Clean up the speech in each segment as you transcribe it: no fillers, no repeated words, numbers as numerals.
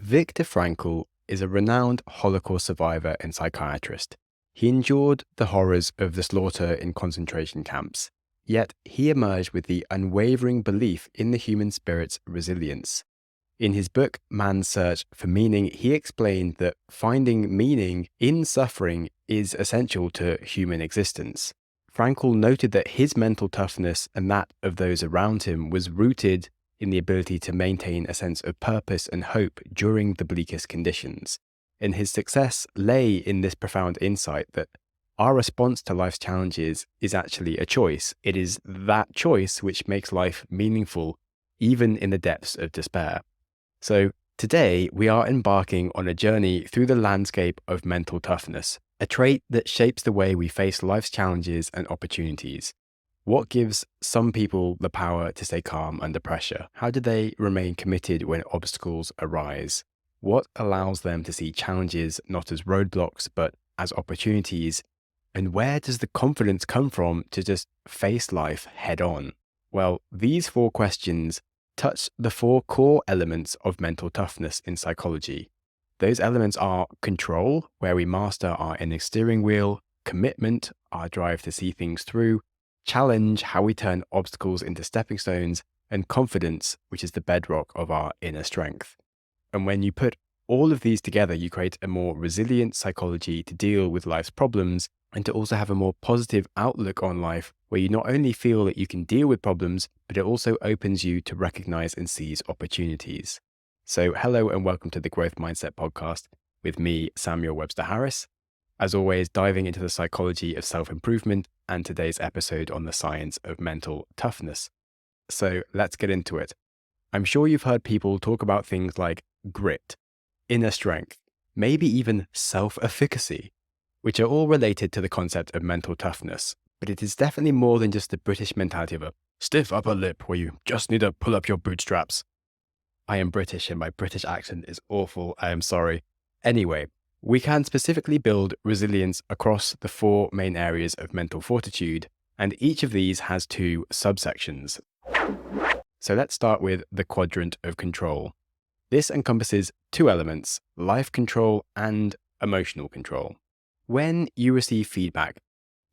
Viktor Frankl is a renowned Holocaust survivor and psychiatrist. He endured the horrors of the slaughter in concentration camps, yet he emerged with the unwavering belief in the human spirit's resilience. In his book, Man's Search for Meaning, he explained that finding meaning in suffering is essential to human existence. Frankl noted that his mental toughness and that of those around him was rooted in the ability to maintain a sense of purpose and hope during the bleakest conditions. And his success lay in this profound insight that our response to life's challenges is actually a choice. It is that choice which makes life meaningful, even in the depths of despair. So today, we are embarking on a journey through the landscape of mental toughness, a trait that shapes the way we face life's challenges and opportunities. What gives some people the power to stay calm under pressure? How do they remain committed when obstacles arise? What allows them to see challenges not as roadblocks, but as opportunities? And where does the confidence come from to just face life head on? Well, these 4 questions touch the 4 core elements of mental toughness in psychology. Those elements are control, where we master our inner steering wheel; commitment, our drive to see things through; challenge, how we turn obstacles into stepping stones; and confidence, which is the bedrock of our inner strength. And when you put all of these together, you create a more resilient psychology to deal with life's problems and to also have a more positive outlook on life, where you not only feel that you can deal with problems, but it also opens you to recognize and seize opportunities. So hello and welcome to the Growth Mindset Podcast with me, Samuel Webster Harris. As always, diving into the psychology of self-improvement and today's episode on the science of mental toughness. So let's get into it. I'm sure you've heard people talk about things like grit, inner strength, maybe even self-efficacy, which are all related to the concept of mental toughness. But it is definitely more than just the British mentality of a stiff upper lip where you just need to pull up your bootstraps. I am British and my British accent is awful. I am sorry. Anyway, we can specifically build resilience across the 4 main areas of mental fortitude, and each of these has 2 subsections. So let's start with the quadrant of control. This encompasses 2 elements, life control and emotional control. When you receive feedback,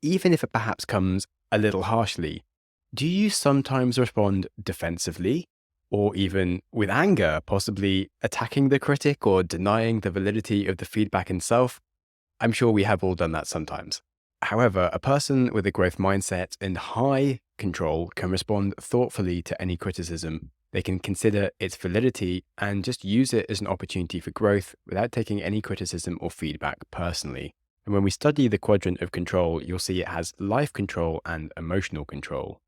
even if it perhaps comes a little harshly, do you sometimes respond defensively or even with anger, possibly attacking the critic or denying the validity of the feedback itself? I'm sure we have all done that sometimes. However, a person with a growth mindset and high control can respond thoughtfully to any criticism. They can consider its validity and just use it as an opportunity for growth without taking any criticism or feedback personally. And when we study the quadrant of control, you'll see it has life control and emotional control.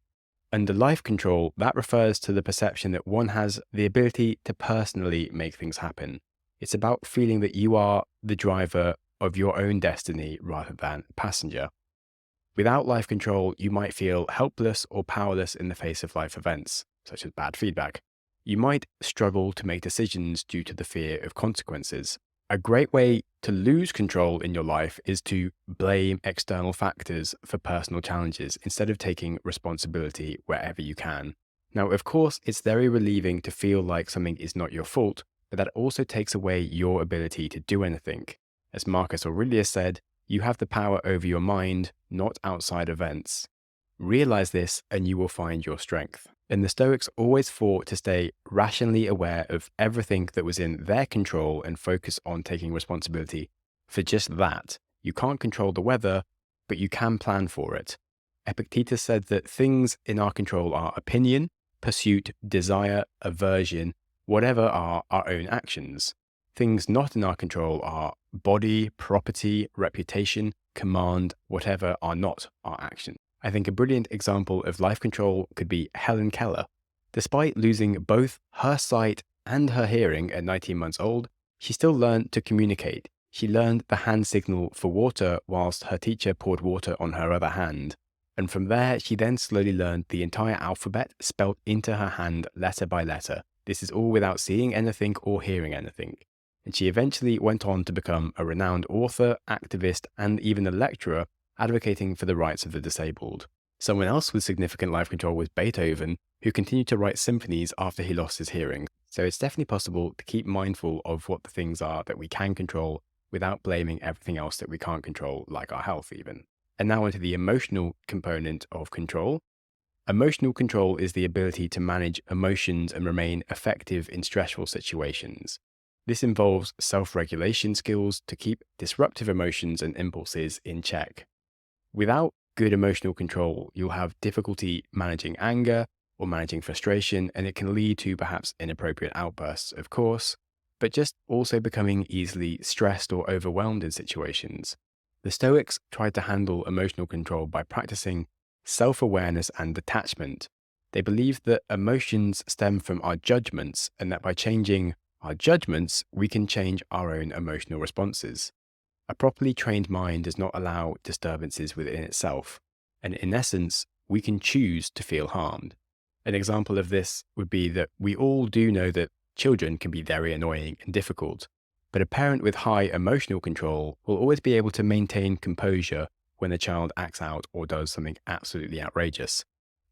Under life control, that refers to the perception that one has the ability to personally make things happen. It's about feeling that you are the driver of your own destiny rather than a passenger. Without life control, you might feel helpless or powerless in the face of life events, such as bad feedback. You might struggle to make decisions due to the fear of consequences. A great way to lose control in your life is to blame external factors for personal challenges instead of taking responsibility wherever you can. Now, of course, it's very relieving to feel like something is not your fault, but that also takes away your ability to do anything. As Marcus Aurelius said, you have the power over your mind, not outside events. Realize this and you will find your strength. And the Stoics always fought to stay rationally aware of everything that was in their control and focus on taking responsibility for just that. You can't control the weather, but you can plan for it. Epictetus said that things in our control are opinion, pursuit, desire, aversion, whatever are our own actions. Things not in our control are body, property, reputation, command, whatever are not our actions. I think a brilliant example of life control could be Helen Keller. Despite losing both her sight and her hearing at 19 months old, she still learned to communicate. She learned the hand signal for water whilst her teacher poured water on her other hand. And from there, she then slowly learned the entire alphabet spelled into her hand letter by letter. This is all without seeing anything or hearing anything. And she eventually went on to become a renowned author, activist, and even a lecturer, advocating for the rights of the disabled. Someone else with significant life control was Beethoven, who continued to write symphonies after he lost his hearing. So it's definitely possible to keep mindful of what the things are that we can control without blaming everything else that we can't control, like our health even. And now onto the emotional component of control. Emotional control is the ability to manage emotions and remain effective in stressful situations. This involves self-regulation skills to keep disruptive emotions and impulses in check. Without good emotional control, you'll have difficulty managing anger or managing frustration, and it can lead to perhaps inappropriate outbursts, of course, but just also becoming easily stressed or overwhelmed in situations. The Stoics tried to handle emotional control by practicing self-awareness and detachment. They believed that emotions stem from our judgments, and that by changing our judgments, we can change our own emotional responses. A properly trained mind does not allow disturbances within itself, and in essence, we can choose to feel harmed. An example of this would be that we all do know that children can be very annoying and difficult, but a parent with high emotional control will always be able to maintain composure when a child acts out or does something absolutely outrageous.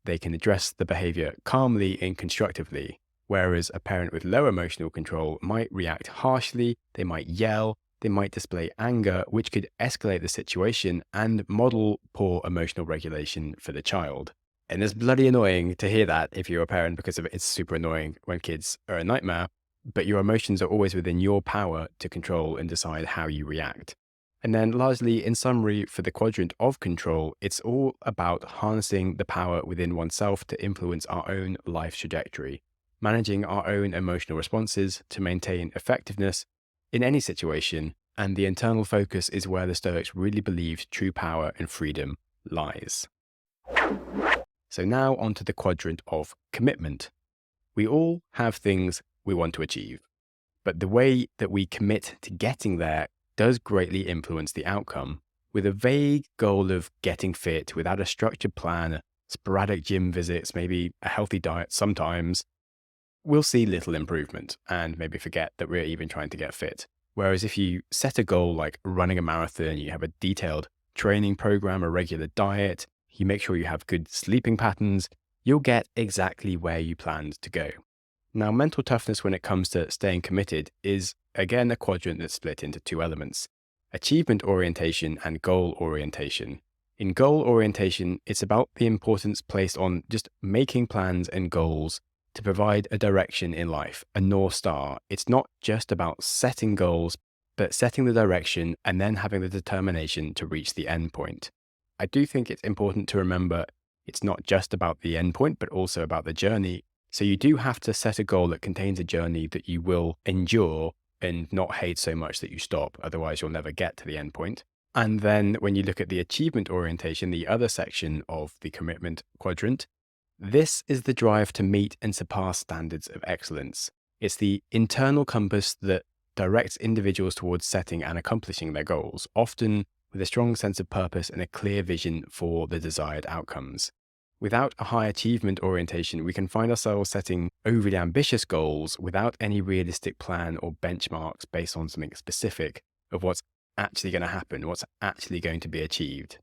They can address the behavior calmly and constructively, whereas a parent with low emotional control might react harshly, they might yell, they might display anger, which could escalate the situation and model poor emotional regulation for the child. And it's bloody annoying to hear that if you're a parent, because it's super annoying when kids are a nightmare, but your emotions are always within your power to control and decide how you react. And then largely, in summary, for the quadrant of control, it's all about harnessing the power within oneself to influence our own life trajectory, managing our own emotional responses to maintain effectiveness in any situation, and the internal focus is where the Stoics really believed true power and freedom lies. So now onto the quadrant of commitment. We all have things we want to achieve, but the way that we commit to getting there does greatly influence the outcome. With a vague goal of getting fit without a structured plan, sporadic gym visits, maybe a healthy diet sometimes, we'll see little improvement and maybe forget that we're even trying to get fit. Whereas if you set a goal like running a marathon, you have a detailed training program, a regular diet, you make sure you have good sleeping patterns, you'll get exactly where you planned to go. Now, mental toughness when it comes to staying committed is, again, a quadrant that's split into two elements: achievement orientation and goal orientation. In goal orientation, it's about the importance placed on just making plans and goals to provide a direction in life, a North Star. It's not just about setting goals, but setting the direction and then having the determination to reach the end point. I do think it's important to remember it's not just about the end point, but also about the journey. So you do have to set a goal that contains a journey that you will endure and not hate so much that you stop. Otherwise, you'll never get to the end point. And then when you look at the achievement orientation, the other section of the commitment quadrant, this is the drive to meet and surpass standards of excellence. It's the internal compass that directs individuals towards setting and accomplishing their goals, often with a strong sense of purpose and a clear vision for the desired outcomes. Without a high achievement orientation, we can find ourselves setting overly ambitious goals without any realistic plan or benchmarks based on something specific of what's actually going to happen, what's actually going to be achieved.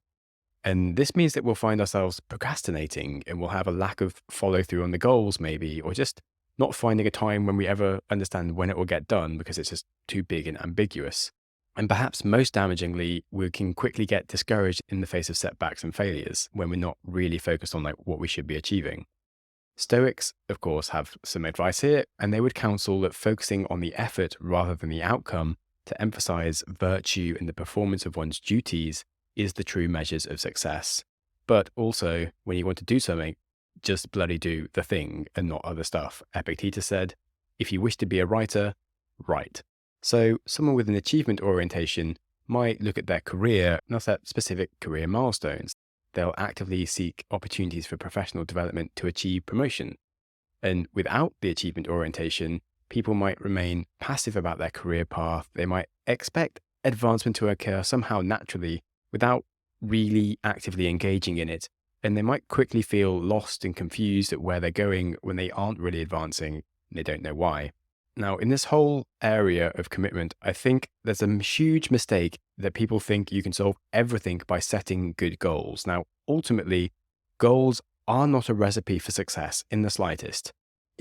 And this means that we'll find ourselves procrastinating, and we'll have a lack of follow through on the goals maybe, or just not finding a time when we ever understand when it will get done because it's just too big and ambiguous. And perhaps most damagingly, we can quickly get discouraged in the face of setbacks and failures when we're not really focused on what we should be achieving. Stoics, of course, have some advice here, and they would counsel that focusing on the effort rather than the outcome to emphasize virtue in the performance of one's duties is the true measures of success. But also, when you want to do something, just bloody do the thing and not other stuff. Epictetus said, if you wish to be a writer, write. So someone with an achievement orientation might look at their career, not at specific career milestones. They'll actively seek opportunities for professional development to achieve promotion. And without the achievement orientation, people might remain passive about their career path. They might expect advancement to occur somehow naturally without really actively engaging in it. And they might quickly feel lost and confused at where they're going when they aren't really advancing and they don't know why. Now, in this whole area of commitment, I think there's a huge mistake that people think you can solve everything by setting good goals. Now, ultimately, goals are not a recipe for success in the slightest.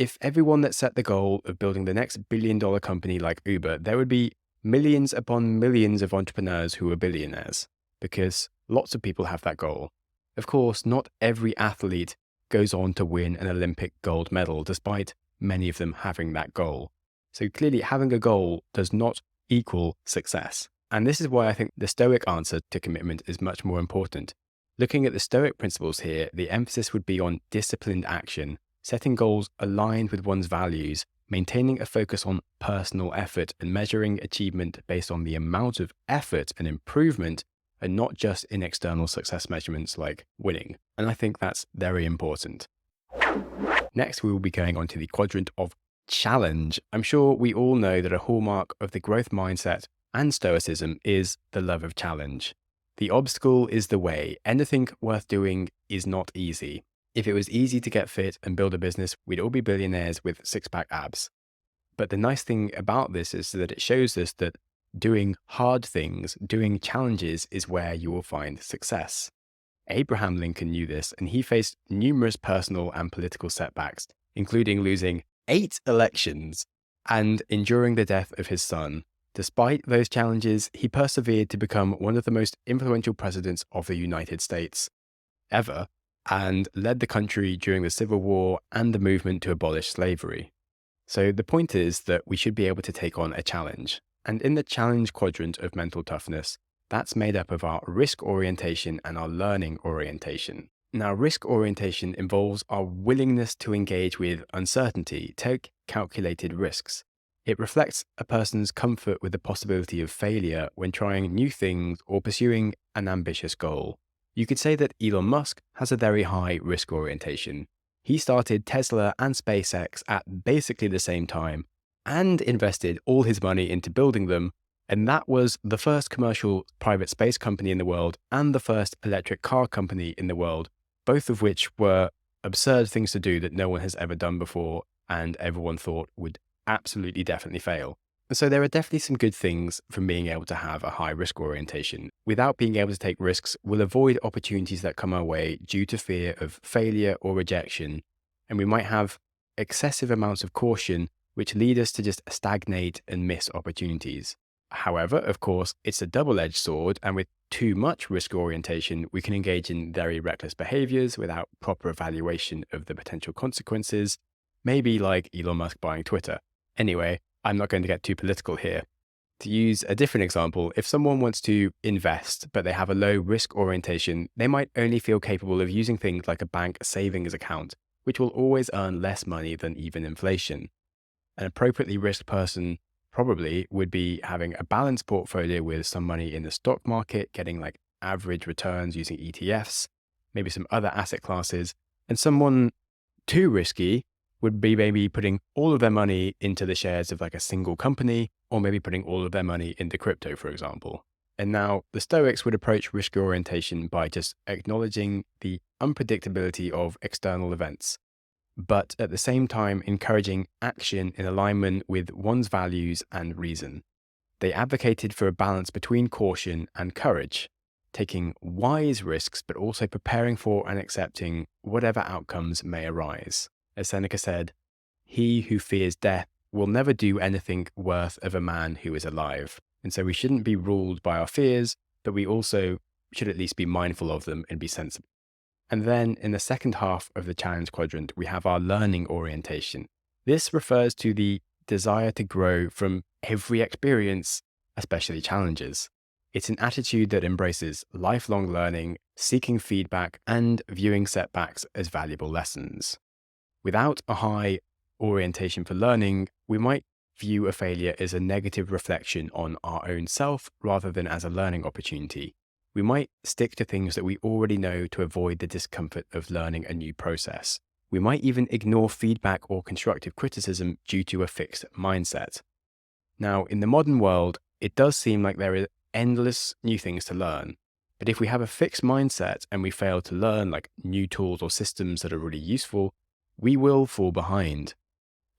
If everyone that set the goal of building the next billion-dollar company like Uber, there would be millions upon millions of entrepreneurs who are billionaires, because lots of people have that goal. Of course, not every athlete goes on to win an Olympic gold medal, despite many of them having that goal. So clearly, having a goal does not equal success. And this is why I think the Stoic answer to commitment is much more important. Looking at the Stoic principles here, the emphasis would be on disciplined action, setting goals aligned with one's values, maintaining a focus on personal effort, and measuring achievement based on the amount of effort and improvement, and not just in external success measurements like winning. And I think that's very important. Next, we will be going on to the quadrant of challenge. I'm sure we all know that a hallmark of the growth mindset and stoicism is the love of challenge. The obstacle is the way. Anything worth doing is not easy. If it was easy to get fit and build a business, we'd all be billionaires with six-pack abs. But the nice thing about this is that it shows us that doing hard things, doing challenges, is where you will find success. Abraham Lincoln knew this, and he faced numerous personal and political setbacks, including losing 8 elections and enduring the death of his son. Despite those challenges, he persevered to become one of the most influential presidents of the United States ever, and led the country during the Civil War and the movement to abolish slavery. So the point is that we should be able to take on a challenge. And in the challenge quadrant of mental toughness, that's made up of our risk orientation and our learning orientation. Now, risk orientation involves our willingness to engage with uncertainty, take calculated risks. It reflects a person's comfort with the possibility of failure when trying new things or pursuing an ambitious goal. You could say that Elon Musk has a very high risk orientation. He started Tesla and SpaceX at basically the same time and invested all his money into building them, and that was the first commercial private space company in the world and the first electric car company in the world, both of which were absurd things to do that no one has ever done before and everyone thought would absolutely definitely fail. So there are definitely some good things from being able to have a high risk orientation. Without being able to take risks, we'll avoid opportunities that come our way due to fear of failure or rejection, and we might have excessive amounts of caution which lead us to just stagnate and miss opportunities. However, of course, it's a double-edged sword, and with too much risk orientation, we can engage in very reckless behaviors without proper evaluation of the potential consequences, maybe like Elon Musk buying Twitter. Anyway, I'm not going to get too political here. To use a different example, if someone wants to invest, but they have a low risk orientation, they might only feel capable of using things like a bank savings account, which will always earn less money than even inflation. An appropriately risked person probably would be having a balanced portfolio with some money in the stock market, getting like average returns using ETFs, maybe some other asset classes, and someone too risky would be maybe putting all of their money into the shares of like a single company, or maybe putting all of their money into crypto, for example. And now the Stoics would approach risk orientation by just acknowledging the unpredictability of external events, but at the same time encouraging action in alignment with one's values and reason. They advocated for a balance between caution and courage, taking wise risks, but also preparing for and accepting whatever outcomes may arise. As Seneca said, "He who fears death will never do anything worth of a man who is alive." And so we shouldn't be ruled by our fears, but we also should at least be mindful of them and be sensible. And then in the second half of the challenge quadrant, we have our learning orientation. This refers to the desire to grow from every experience, especially challenges. It's an attitude that embraces lifelong learning, seeking feedback, and viewing setbacks as valuable lessons. Without a high orientation for learning, we might view a failure as a negative reflection on our own self rather than as a learning opportunity. We might stick to things that we already know to avoid the discomfort of learning a new process. We might even ignore feedback or constructive criticism due to a fixed mindset. Now, in the modern world, it does seem like there are endless new things to learn. But if we have a fixed mindset and we fail to learn like new tools or systems that are really useful, we will fall behind.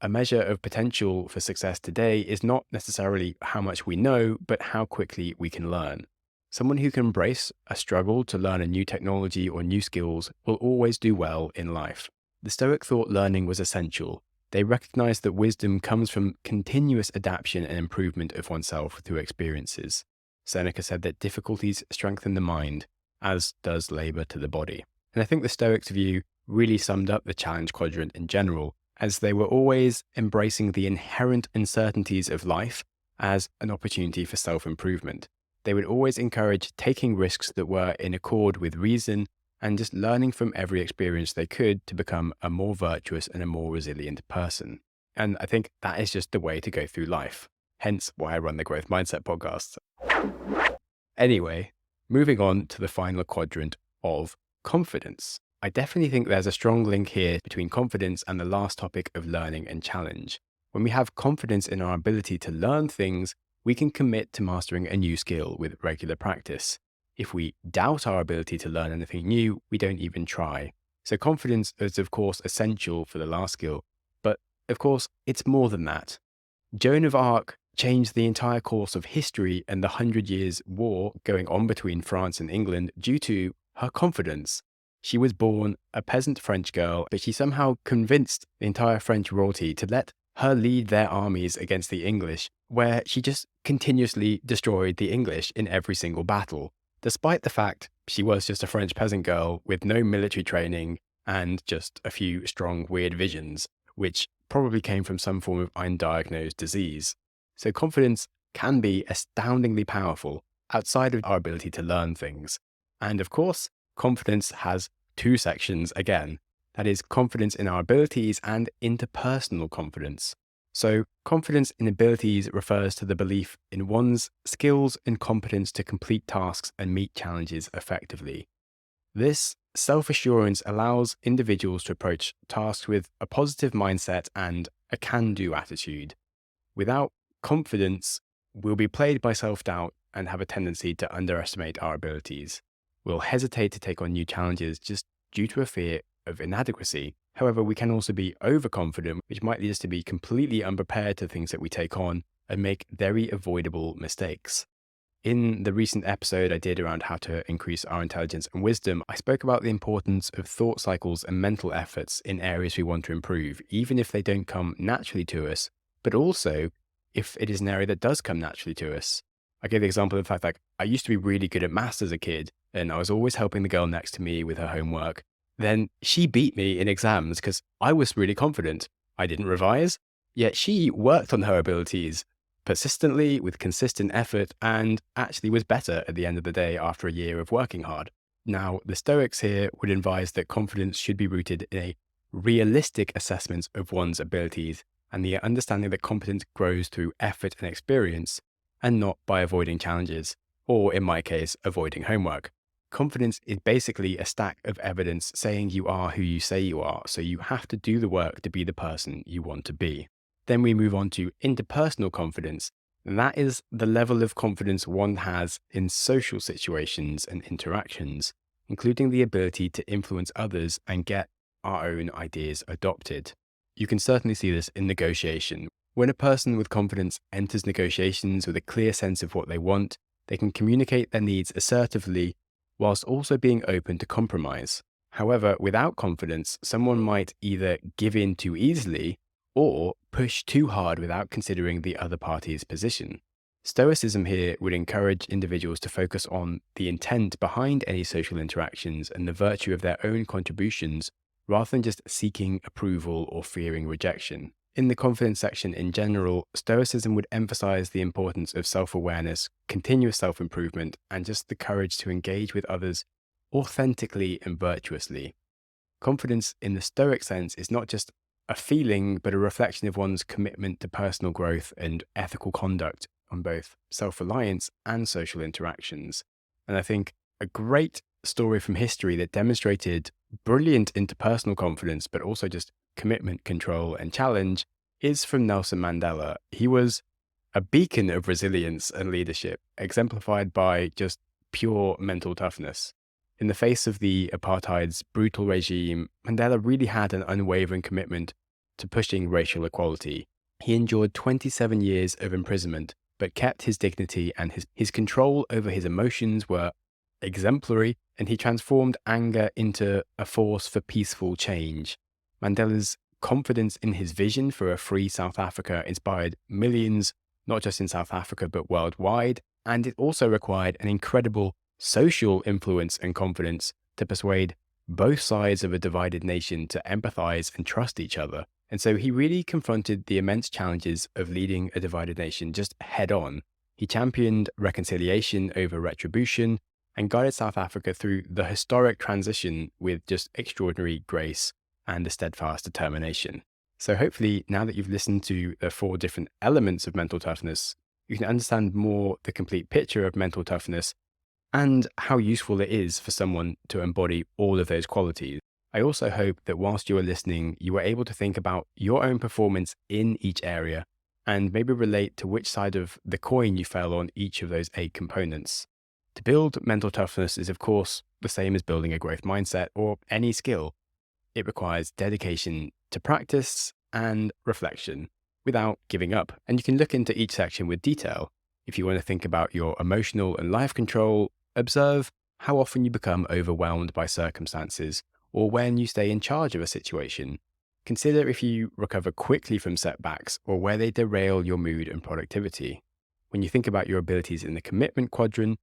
A measure of potential for success today is not necessarily how much we know, but how quickly we can learn. Someone who can embrace a struggle to learn a new technology or new skills will always do well in life. The Stoic thought learning was essential, They recognize that wisdom comes from continuous adaptation and improvement of oneself through experiences. Seneca said that difficulties strengthen the mind, as does labor to the body. And I think the Stoics' view really summed up the challenge quadrant in general, as they were always embracing the inherent uncertainties of life as an opportunity for self-improvement. They would always encourage taking risks that were in accord with reason and just learning from every experience they could to become a more virtuous and a more resilient person. And I think that is just the way to go through life. Hence why I run the Growth Mindset podcast. Anyway, moving on to the final quadrant of confidence. I definitely think there's a strong link here between confidence and the last topic of learning and challenge. When we have confidence in our ability to learn things, we can commit to mastering a new skill with regular practice. If we doubt our ability to learn anything new, we don't even try. So confidence is of course essential for the last skill, but of course it's more than that. Joan of Arc changed the entire course of history and the 100 Years' War going on between France and England due to her confidence. She was born a peasant French girl, but she somehow convinced the entire French royalty to let her lead their armies against the English, where she just continuously destroyed the English in every single battle, despite the fact she was just a French peasant girl with no military training and just a few strong, weird visions, which probably came from some form of undiagnosed disease. So confidence can be astoundingly powerful outside of our ability to learn things. And of course, confidence has two sections again. That is confidence in our abilities and interpersonal confidence. So confidence in abilities refers to the belief in one's skills and competence to complete tasks and meet challenges effectively. This self-assurance allows individuals to approach tasks with a positive mindset and a can-do attitude. Without confidence, we'll be plagued by self-doubt and have a tendency to underestimate our abilities. We'll hesitate to take on new challenges just due to a fear of inadequacy. However, we can also be overconfident, which might lead us to be completely unprepared to things that we take on and make very avoidable mistakes. In the recent episode I did around how to increase our intelligence and wisdom, I spoke about the importance of thought cycles and mental efforts in areas we want to improve, even if they don't come naturally to us, but also if it is an area that does come naturally to us. I gave the example of the fact that I used to be really good at maths as a kid, and I was always helping the girl next to me with her homework. Then she beat me in exams because I was really confident. I didn't revise, yet she worked on her abilities persistently with consistent effort and actually was better at the end of the day after a year of working hard. Now, the Stoics here would advise that confidence should be rooted in a realistic assessment of one's abilities and the understanding that competence grows through effort and experience and not by avoiding challenges, or in my case, avoiding homework. Confidence is basically a stack of evidence saying you are who you say you are, so you have to do the work to be the person you want to be. Then we move on to interpersonal confidence. That is the level of confidence one has in social situations and interactions, including the ability to influence others and get our own ideas adopted. You can certainly see this in negotiation. When a person with confidence enters negotiations with a clear sense of what they want, they can communicate their needs assertively whilst also being open to compromise. However, without confidence, someone might either give in too easily or push too hard without considering the other party's position. Stoicism here would encourage individuals to focus on the intent behind any social interactions and the virtue of their own contributions, rather than just seeking approval or fearing rejection. In the confidence section in general, Stoicism would emphasize the importance of self-awareness, continuous self-improvement, and just the courage to engage with others authentically and virtuously. Confidence in the Stoic sense is not just a feeling, but a reflection of one's commitment to personal growth and ethical conduct on both self-reliance and social interactions. And I think a great story from history that demonstrated brilliant interpersonal confidence, but also just commitment, control, and challenge is from Nelson Mandela. He was a beacon of resilience and leadership, exemplified by just pure mental toughness. In the face of the apartheid's brutal regime, Mandela really had an unwavering commitment to pushing racial equality. He endured 27 years of imprisonment, but kept his dignity, and his control over his emotions were exemplary, and he transformed anger into a force for peaceful change. Mandela's confidence in his vision for a free South Africa inspired millions, not just in South Africa, but worldwide. And it also required an incredible social influence and confidence to persuade both sides of a divided nation to empathize and trust each other. And so he really confronted the immense challenges of leading a divided nation just head on. He championed reconciliation over retribution and guided South Africa through the historic transition with just extraordinary grace and a steadfast determination. So hopefully, now that you've listened to the 4 different elements of mental toughness, you can understand more the complete picture of mental toughness and how useful it is for someone to embody all of those qualities. I also hope that whilst you are listening, you are able to think about your own performance in each area and maybe relate to which side of the coin you fell on each of those 8 components. To build mental toughness is, of course, the same as building a growth mindset or any skill. It requires dedication to practice and reflection without giving up. And you can look into each section with detail. If you want to think about your emotional and life control, observe how often you become overwhelmed by circumstances or when you stay in charge of a situation. Consider if you recover quickly from setbacks or where they derail your mood and productivity. When you think about your abilities in the commitment quadrant,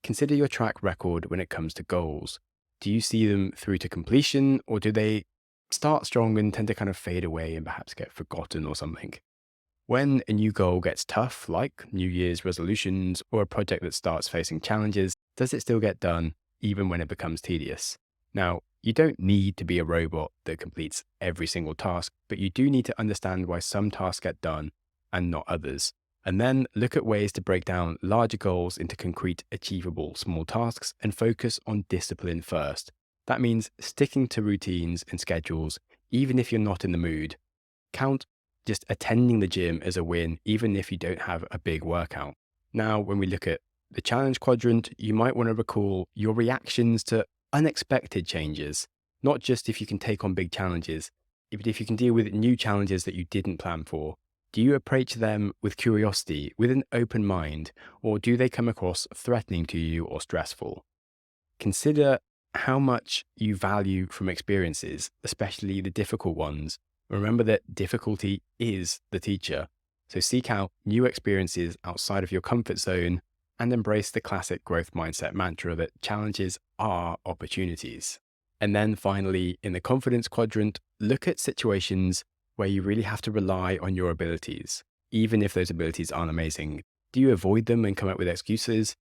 consider your track record when it comes to goals. Do you see them through to completion, or do they start strong and tend to kind of fade away and perhaps get forgotten or something? When a new goal gets tough, like New Year's resolutions or a project that starts facing challenges, does it still get done even when it becomes tedious? Now, you don't need to be a robot that completes every single task, but you do need to understand why some tasks get done and not others. And then look at ways to break down larger goals into concrete, achievable small tasks and focus on discipline first. That means sticking to routines and schedules, even if you're not in the mood. Count just attending the gym as a win, even if you don't have a big workout. Now, when we look at the challenge quadrant, you might want to recall your reactions to unexpected changes, not just if you can take on big challenges, but if you can deal with new challenges that you didn't plan for. Do you approach them with curiosity, with an open mind, or do they come across threatening to you or stressful? Consider how much you value from experiences, especially the difficult ones. Remember that difficulty is the teacher. So seek out new experiences outside of your comfort zone and embrace the classic growth mindset mantra that challenges are opportunities. And then finally, in the confidence quadrant, look at situations where you really have to rely on your abilities, even if those abilities aren't amazing. Do you avoid them and come up with excuses?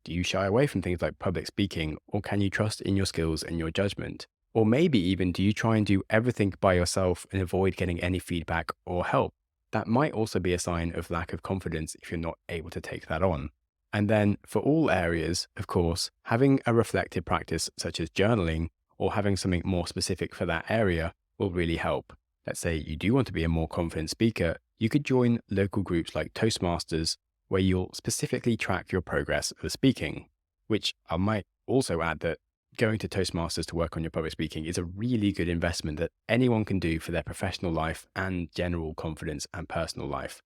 Do you shy away from things like public speaking, or can you trust in your skills and your judgment? Or maybe even do you try and do everything by yourself and avoid getting any feedback or help? That might also be a sign of lack of confidence if you're not able to take that on. And then for all areas, of course, having a reflective practice such as journaling or having something more specific for that area will really help. Let's say you do want to be a more confident speaker, you could join local groups like Toastmasters, where you'll specifically track your progress of speaking, which I might also add that going to Toastmasters to work on your public speaking is a really good investment that anyone can do for their professional life and general confidence and personal life.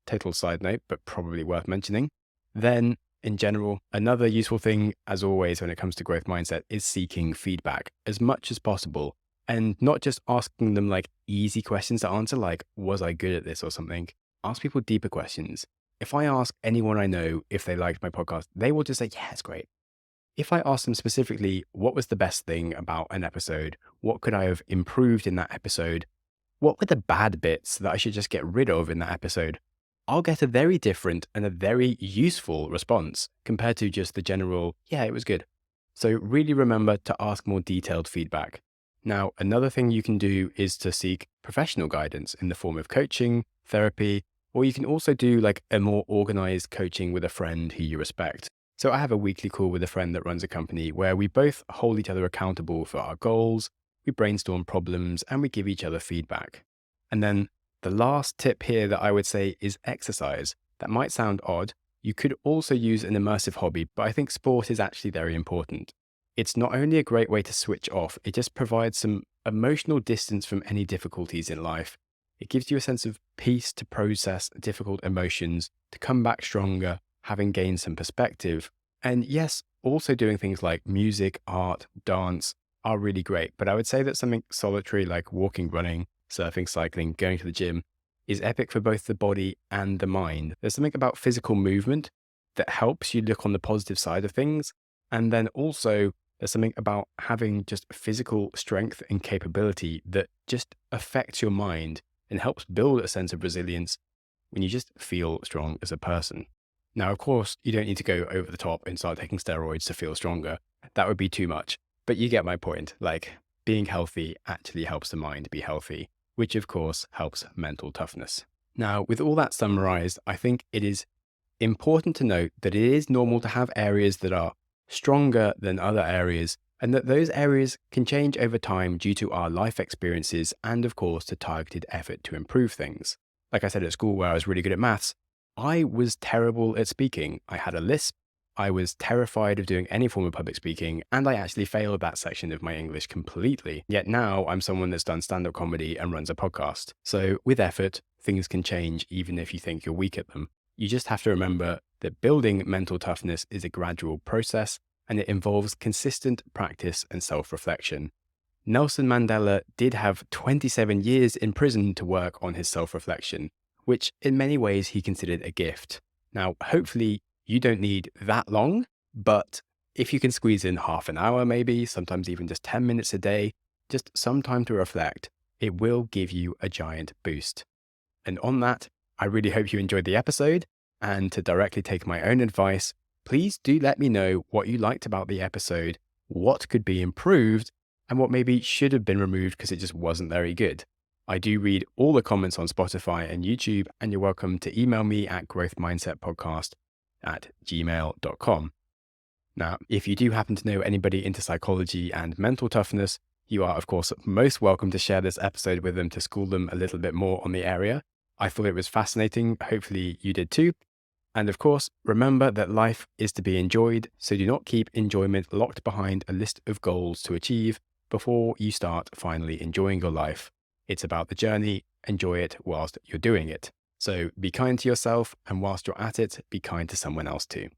Total side note, but probably worth mentioning. Then, in general, another useful thing, as always, when it comes to growth mindset is seeking feedback as much as possible. And not just asking them like easy questions to answer, like, was I good at this or something? Ask people deeper questions. If I ask anyone I know if they liked my podcast, they will just say, yeah, it's great. If I ask them specifically, what was the best thing about an episode? What could I have improved in that episode? What were the bad bits that I should just get rid of in that episode? I'll get a very different and a very useful response compared to just the general, yeah, it was good. So really remember to ask more detailed feedback. Now, another thing you can do is to seek professional guidance in the form of coaching, therapy, or you can also do like a more organized coaching with a friend who you respect. So I have a weekly call with a friend that runs a company where we both hold each other accountable for our goals, we brainstorm problems, and we give each other feedback. And then the last tip here that I would say is exercise. That might sound odd. You could also use an immersive hobby, but I think sport is actually very important. It's not only a great way to switch off, it just provides some emotional distance from any difficulties in life. It gives you a sense of peace to process difficult emotions, to come back stronger, having gained some perspective. And yes, also doing things like music, art, dance are really great. But I would say that something solitary like walking, running, surfing, cycling, going to the gym, is epic for both the body and the mind. There's something about physical movement that helps you look on the positive side of things. And then also there's something about having just physical strength and capability that just affects your mind and helps build a sense of resilience when you just feel strong as a person. Now, of course, you don't need to go over the top and start taking steroids to feel stronger. That would be too much. But you get my point. Like, being healthy actually helps the mind be healthy, which of course helps mental toughness. Now, with all that summarized, I think it is important to note that it is normal to have areas that are stronger than other areas, and that those areas can change over time due to our life experiences and, of course, to targeted effort to improve things. Like I said at school, where I was really good at maths, I was terrible at speaking. I had a lisp. I was terrified of doing any form of public speaking, and I actually failed that section of my English completely. Yet now I'm someone that's done stand-up comedy and runs a podcast. So with effort, things can change even if you think you're weak at them. You just have to remember that building mental toughness is a gradual process, and it involves consistent practice and self-reflection. Nelson Mandela did have 27 years in prison to work on his self-reflection, which in many ways he considered a gift. Now, hopefully you don't need that long, but if you can squeeze in half an hour, maybe, sometimes even just 10 minutes a day, just some time to reflect, it will give you a giant boost. And on that, I really hope you enjoyed the episode. And to directly take my own advice, please do let me know what you liked about the episode, what could be improved, and what maybe should have been removed because it just wasn't very good. I do read all the comments on Spotify and YouTube, and you're welcome to email me at growthmindsetpodcast@gmail.com. Now, if you do happen to know anybody into psychology and mental toughness, you are, of course, most welcome to share this episode with them to school them a little bit more on the area. I thought it was fascinating. Hopefully you did too. And of course, remember that life is to be enjoyed, so do not keep enjoyment locked behind a list of goals to achieve before you start finally enjoying your life. It's about the journey. Enjoy it whilst you're doing it. So be kind to yourself, and whilst you're at it, be kind to someone else too.